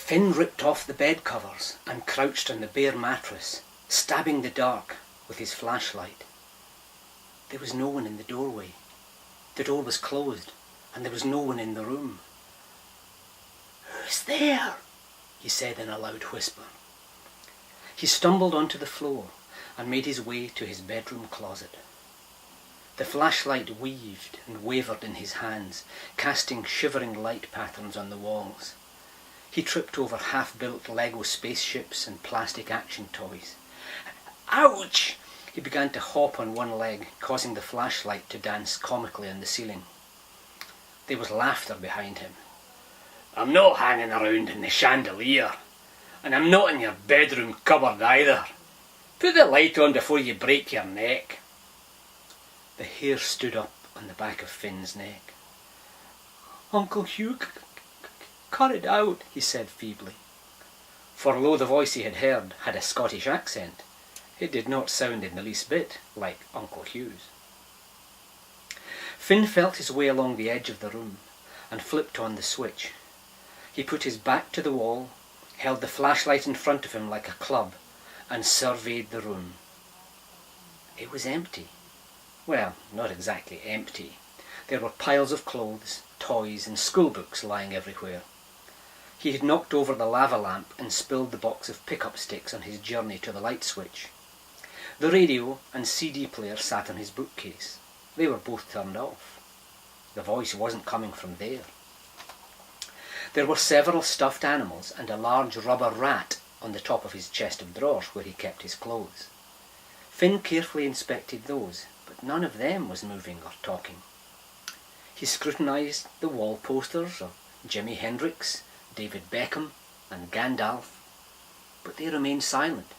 Finn ripped off the bed covers and crouched on the bare mattress, stabbing the dark with his flashlight. There was no one in the doorway. The door was closed, and there was no one in the room. "Who's there?" he said in a loud whisper. He stumbled onto the floor and made his way to his bedroom closet. The flashlight weaved and wavered in his hands, casting shivering light patterns on the walls. He tripped over half-built Lego spaceships and plastic action toys. "Ouch!" He began to hop on one leg, causing the flashlight to dance comically on the ceiling. There was laughter behind him. "I'm not hanging around in the chandelier, and I'm not in your bedroom cupboard either. Put the light on before you break your neck." The hair stood up on the back of Finn's neck. "Uncle Hugh, cut it out," he said feebly. For although the voice he had heard had a Scottish accent, it did not sound in the least bit like Uncle Hugh's. Finn felt his way along the edge of the room and flipped on the switch. He put his back to the wall, held the flashlight in front of him like a club, and surveyed the room. It was empty. Well, not exactly empty. There were piles of clothes, toys, and schoolbooks lying everywhere. He had knocked over the lava lamp and spilled the box of pickup sticks on his journey to the light switch. The radio and CD player sat on his bookcase. They were both turned off. The voice wasn't coming from there. There were several stuffed animals and a large rubber rat on the top of his chest of drawers where he kept his clothes. Finn carefully inspected those, but none of them was moving or talking. He scrutinised the wall posters of Jimi Hendrix, David Beckham, and Gandalf, but they remained silent.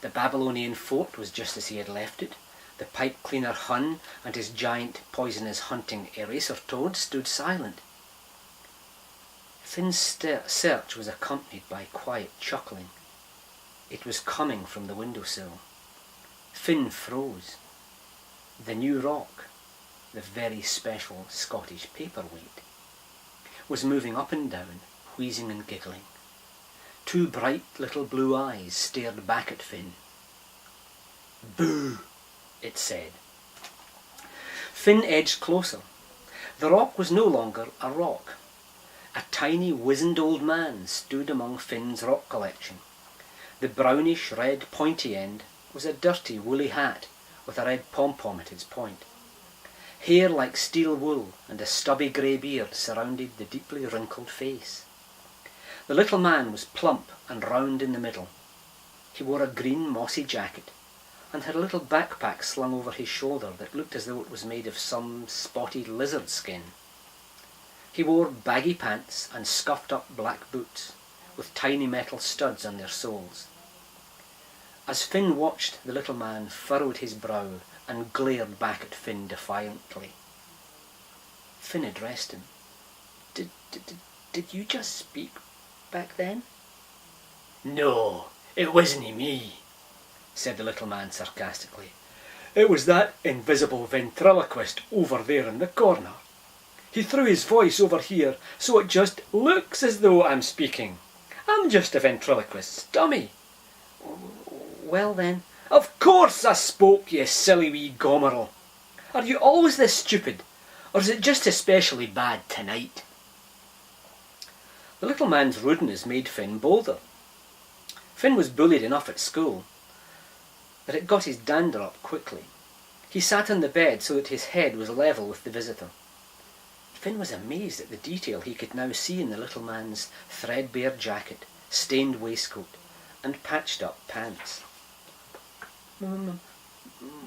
The Babylonian fort was just as he had left it. The pipe cleaner Hun and his giant poisonous hunting eraser toad stood silent. Finn's search was accompanied by quiet chuckling. It was coming from the windowsill. Finn froze. The new rock, the very special Scottish paperweight, was moving up and down, wheezing and giggling. Two bright little blue eyes stared back at Finn. "Boo!" it said. Finn edged closer. The rock was no longer a rock. A tiny, wizened old man stood among Finn's rock collection. The brownish-red pointy end was a dirty, woolly hat with a red pom-pom at its point. Hair like steel wool and a stubby grey beard surrounded the deeply wrinkled face. The little man was plump and round in the middle. He wore a green mossy jacket and had a little backpack slung over his shoulder that looked as though it was made of some spotted lizard skin. He wore baggy pants and scuffed-up black boots with tiny metal studs on their soles. As Finn watched, the little man furrowed his brow and glared back at Finn defiantly. Finn addressed him. Did you just speak back then?" "No, it wasn't me," said the little man sarcastically. "It was that invisible ventriloquist over there in the corner. He threw his voice over here so it just looks as though I'm speaking. I'm just a ventriloquist's dummy." "Well then..." "Of course I spoke, you silly wee gomerel. Are you always this stupid, or is it just especially bad tonight?" The little man's rudeness made Finn bolder. Finn was bullied enough at school, but it got his dander up quickly. He sat on the bed so that his head was level with the visitor. Finn was amazed at the detail he could now see in the little man's threadbare jacket, stained waistcoat, and patched-up pants.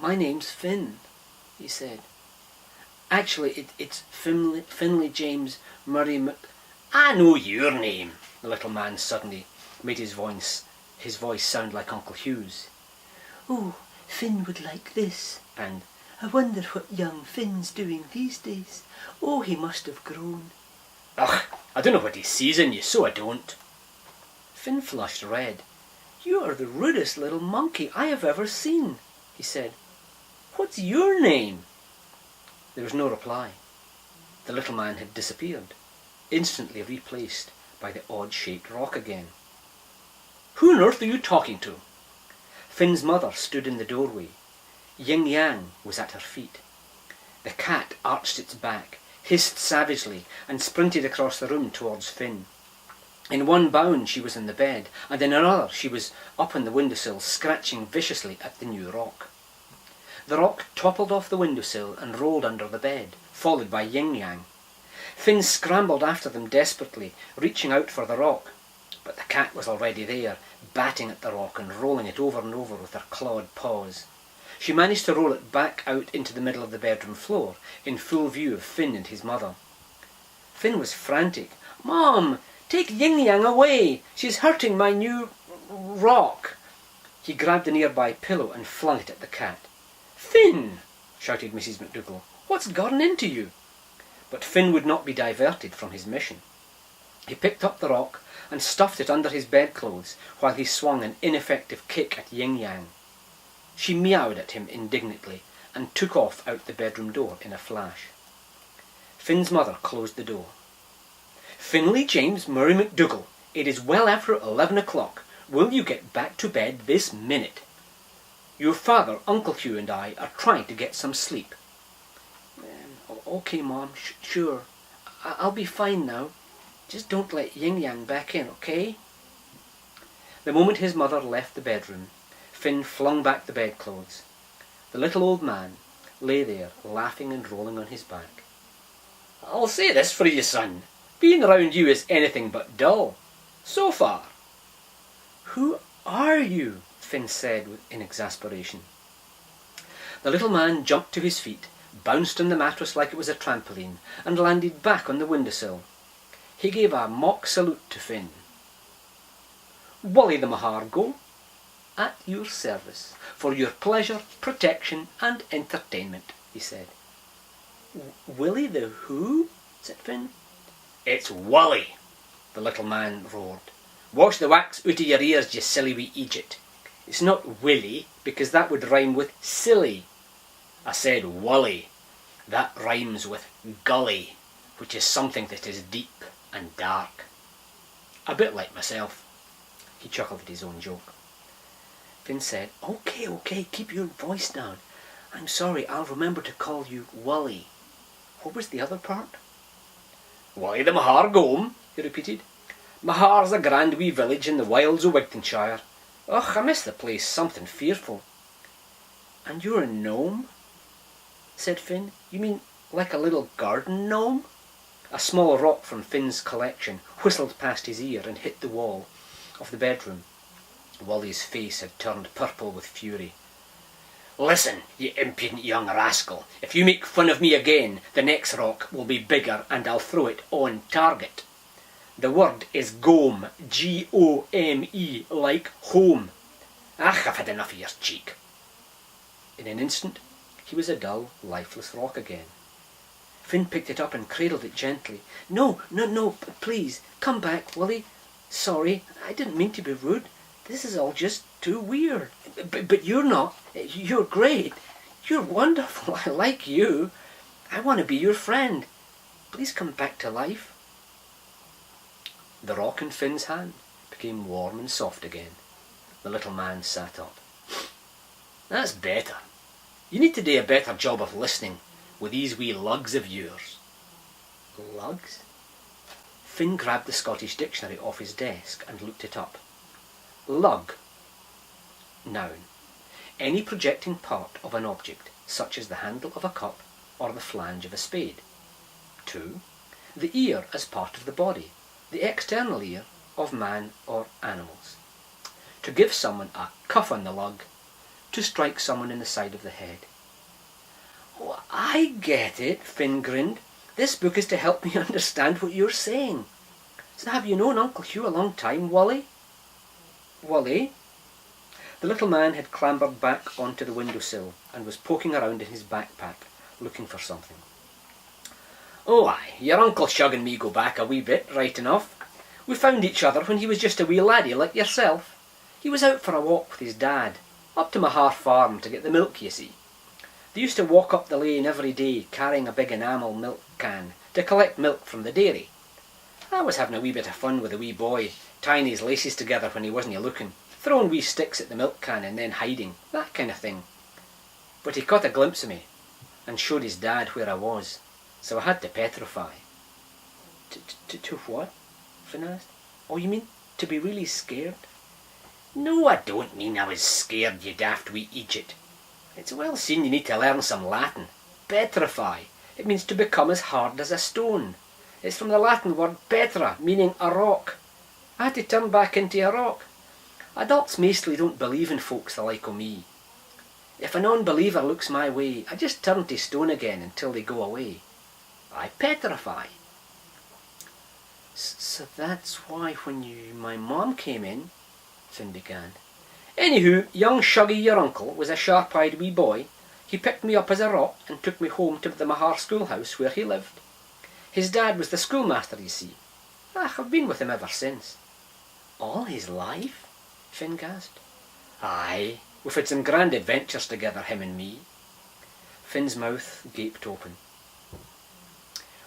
"My name's Finn," he said. "Actually, it's Finley James Murray "I know your name," the little man suddenly made his voice sound like Uncle Hugh's. "Oh, Finn would like this," and "I wonder what young Finn's doing these days. Oh, he must have grown." "Ugh, I don't know what he sees in you, so I don't." Finn flushed red. "You are the rudest little monkey I have ever seen," he said. "What's your name?" There was no reply. The little man had disappeared, instantly replaced by the odd-shaped rock again. "Who on earth are you talking to?" Finn's mother stood in the doorway. Yin Yang was at her feet. The cat arched its back, hissed savagely, and sprinted across the room towards Finn. In one bound she was in the bed, and in another she was up on the windowsill, scratching viciously at the new rock. The rock toppled off the windowsill and rolled under the bed, followed by Yin Yang. Finn scrambled after them desperately, reaching out for the rock, but the cat was already there, batting at the rock and rolling it over and over with her clawed paws. She managed to roll it back out into the middle of the bedroom floor, in full view of Finn and his mother. Finn was frantic. "Mom, take Yin Yang away! She's hurting my new rock!" He grabbed a nearby pillow and flung it at the cat. "Finn!" shouted Mrs. McDougall. "What's gotten into you?" But Finn would not be diverted from his mission. He picked up the rock and stuffed it under his bedclothes while he swung an ineffective kick at Yin Yang. She meowed at him indignantly and took off out the bedroom door in a flash. Finn's mother closed the door. "Finlay James Murray McDougall, it is well after 11 o'clock. Will you get back to bed this minute? Your father, Uncle Hugh, and I are trying to get some sleep." "Okay, Mom, sure. I'll be fine now. Just don't let Yin Yang back in, okay?" The moment his mother left the bedroom, Finn flung back the bedclothes. The little old man lay there, laughing and rolling on his back. "I'll say this for you, son. Being around you is anything but dull. So far." "Who are you?" Finn said in exasperation. The little man jumped to his feet, bounced on the mattress like it was a trampoline, and landed back on the windowsill. He gave a mock salute to Finn. "Wullie+the+mahaar+gome, at your service, for your pleasure, protection, and entertainment," he said. "Willie the who?" said Finn. "It's Wullie," the little man roared. "Wash the wax out of your ears, you silly wee Egypt. It's not Willie, because that would rhyme with silly. I said Wullie. That rhymes with gully, which is something that is deep and dark. A bit like myself." He chuckled at his own joke. Finn said, Okay, keep your voice down. I'm sorry, I'll remember to call you Wullie. What was the other part?" "Wullie+the+mahaar+gome," he repeated. "Mahaar's a grand wee village in the wilds of Wigtonshire. Ugh, I miss the place something fearful." "And you're a gnome?" said Finn. "You mean like a little garden gnome?" A small rock from Finn's collection whistled past his ear and hit the wall of the bedroom. Wullie's face had turned purple with fury. "Listen, you impudent young rascal. If you make fun of me again, the next rock will be bigger and I'll throw it on target. The word is gome, G-O-M-E, like home. Ach, I've had enough of your cheek." In an instant, he was a dull, lifeless rock again. Finn picked it up and cradled it gently. No, please, come back, Wullie. Sorry, I didn't mean to be rude. This is all just too weird. But you're not. You're great. You're wonderful. I like you. I want to be your friend. Please come back to life." The rock in Finn's hand became warm and soft again. The little man sat up. "That's better. You need to do a better job of listening with these wee lugs of yours." "Lugs?" Finn grabbed the Scottish dictionary off his desk and looked it up. Lug. Noun. Any projecting part of an object, such as the handle of a cup or the flange of a spade. 2. The ear as part of the body, the external ear of man or animals. To give someone a cuff on the lug, to strike someone in the side of the head. "Oh, I get it," Finn grinned. "This book is to help me understand what you're saying. So have you known Uncle Hugh a long time, Wullie?" "Wullie?" The little man had clambered back onto the windowsill and was poking around in his backpack, looking for something. "Oh aye, your Uncle Shug and me go back a wee bit, right enough. We found each other when he was just a wee laddie like yourself. He was out for a walk with his dad, up to Mahaar farm to get the milk, you see. They used to walk up the lane every day carrying a big enamel milk can to collect milk from the dairy. I was having a wee bit of fun with a wee boy, tying his laces together when he wasn't looking, throwing wee sticks at the milk can and then hiding, that kind of thing. But he caught a glimpse of me and showed his dad where I was, so I had to petrify. To what? Finn asked. Oh, you mean to be really scared? No, I don't mean I was scared, you daft wee Egypt. It's well seen you need to learn some Latin. Petrify. It means to become as hard as a stone. It's from the Latin word petra, meaning a rock. I had to turn back into a rock. Adults mostly don't believe in folks the like o' me. If a non-believer looks my way, I just turn to stone again until they go away. I petrify. So that's why when my mom came in, Finn began. Anywho, young Shuggy, your uncle, was a sharp-eyed wee boy. He picked me up as a rock and took me home to the Mahaar schoolhouse where he lived. His dad was the schoolmaster, you see. I've been with him ever since. All his life? Finn gasped. Aye, we've had some grand adventures together, him and me. Finn's mouth gaped open.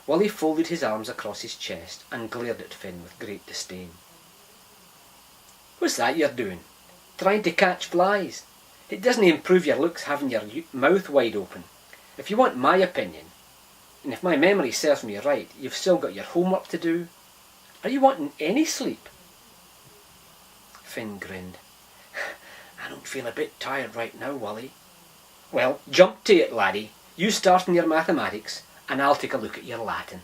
Wullie folded his arms across his chest and glared at Finn with great disdain. What's that you're doing? Trying to catch flies? It doesn't improve your looks having your mouth wide open. If you want my opinion, and if my memory serves me right, you've still got your homework to do. Are you wanting any sleep? Finn grinned. I don't feel a bit tired right now, Wullie. Well, jump to it, laddie. You start in your mathematics, and I'll take a look at your Latin.